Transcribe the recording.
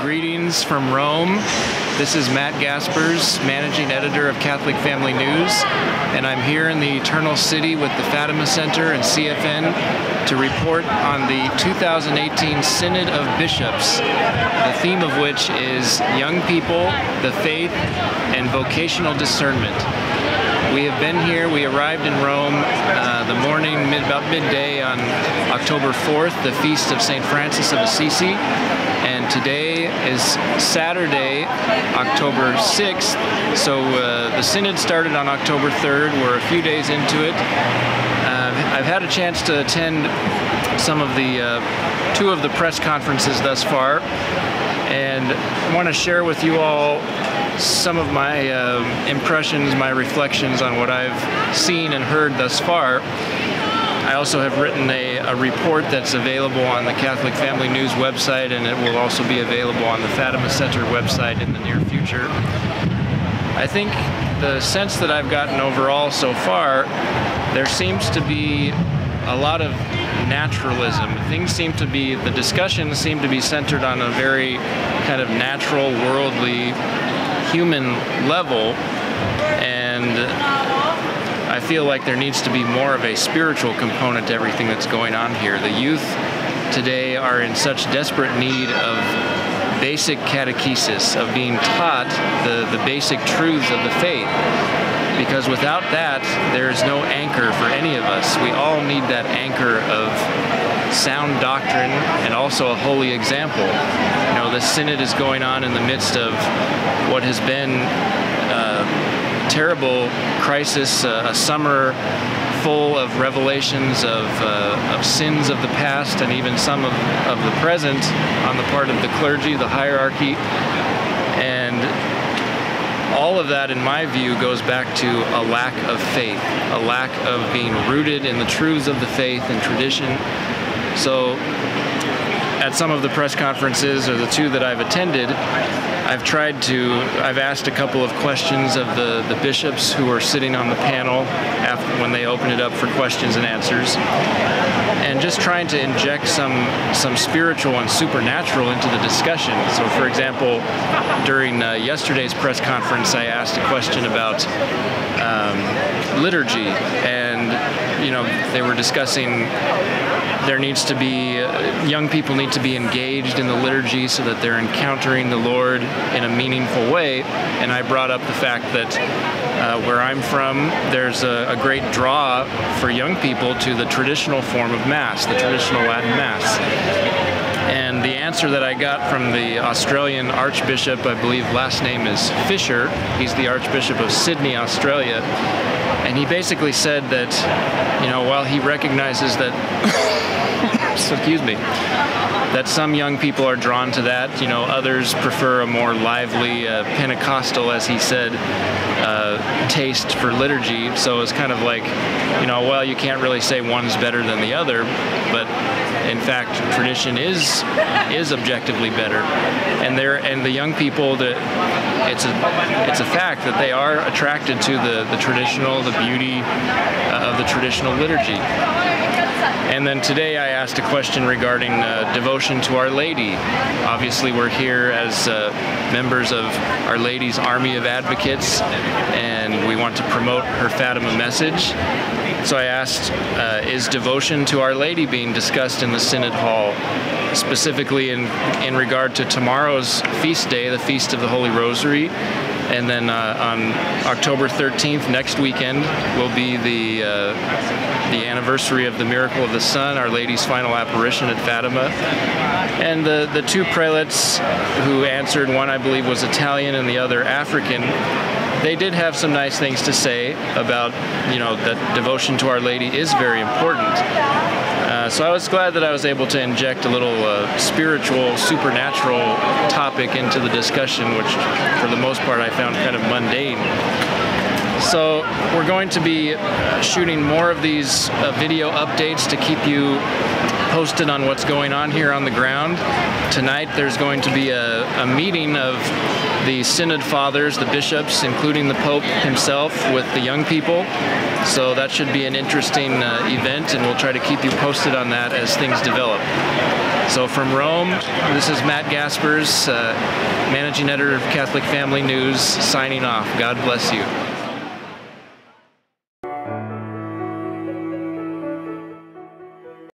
Greetings from Rome. This is Matt Gaspers, Managing Editor of Catholic Family News, and I'm here in the Eternal City with the Fatima Center and CFN to report on the 2018 Synod of Bishops, the theme of which is Young People, the Faith, and Vocational Discernment. We have been here. We arrived in Rome the morning, about midday on October 4th, the feast of St. Francis of Assisi. And today is Saturday, October 6th. So the Synod started on October 3rd. We're a few days into it. I've had a chance to attend some of the two of the press conferences thus far. And I want to share with you all some of my impressions, my reflections on what I've seen and heard thus far. I also have written a report that's available on the Catholic Family News website, and it will also be available on the Fatima Center website in the near future. I think the sense that I've gotten overall so far, there seems to be a lot of naturalism. The discussions seem to be centered on a very kind of natural, worldly, human level, and I feel like there needs to be more of a spiritual component to everything that's going on here. The youth today are in such desperate need of basic catechesis, of being taught the basic truths of the faith, because without that, there's no anchor for any of us. We all need that anchor of sound doctrine and also a holy example. You know, the Synod is going on in the midst of what has been terrible crisis, a summer full of revelations of sins of the past and even some of the present on the part of the clergy, the hierarchy. And all of that, in my view, goes back to a lack of faith, a lack of being rooted in the truths of the faith and tradition. So at some of the press conferences, or the two that I've attended, I've asked a couple of questions of the bishops who are sitting on the panel when they open it up for questions and answers, and just trying to inject some spiritual and supernatural into the discussion. So, for example, during yesterday's press conference, I asked a question about liturgy, and they were discussing young people need to be engaged in the liturgy so that they're encountering the Lord in a meaningful way. And I brought up the fact that where I'm from, there's a great draw for young people to the traditional form of Mass, the traditional Latin Mass. And the answer that I got from the Australian Archbishop, I believe last name is Fisher, he's the Archbishop of Sydney, Australia, and he basically said that, while he recognizes that excuse me, that some young people are drawn to that, others prefer a more lively, Pentecostal, as he said, taste for liturgy. So it's kind of like, well, you can't really say one's better than the other, but in fact, tradition is objectively better. And the young people, it's a fact that they are attracted to the traditional, the beauty of the traditional liturgy. And then today I asked a question regarding devotion to Our Lady. Obviously we're here as members of Our Lady's Army of Advocates, and we want to promote her Fatima message. So I asked, is devotion to Our Lady being discussed in the Synod Hall, specifically in regard to tomorrow's feast day, the Feast of the Holy Rosary, and then on October 13th, next weekend, will be the anniversary of the Miracle of the Sun, Our Lady's final apparition at Fatima. And the two prelates who answered, one I believe was Italian and the other African, they did have some nice things to say about, that devotion to Our Lady is very important. So I was glad that I was able to inject a little spiritual, supernatural topic into the discussion, which for the most part I found kind of mundane. So we're going to be shooting more of these video updates to keep you posted on what's going on here on the ground. Tonight there's going to be a meeting of the Synod Fathers, the bishops, including the Pope himself, with the young people. So that should be an interesting event, and we'll try to keep you posted on that as things develop. So from Rome, this is Matt Gaspers, managing editor of Catholic Family News, signing off. God bless you.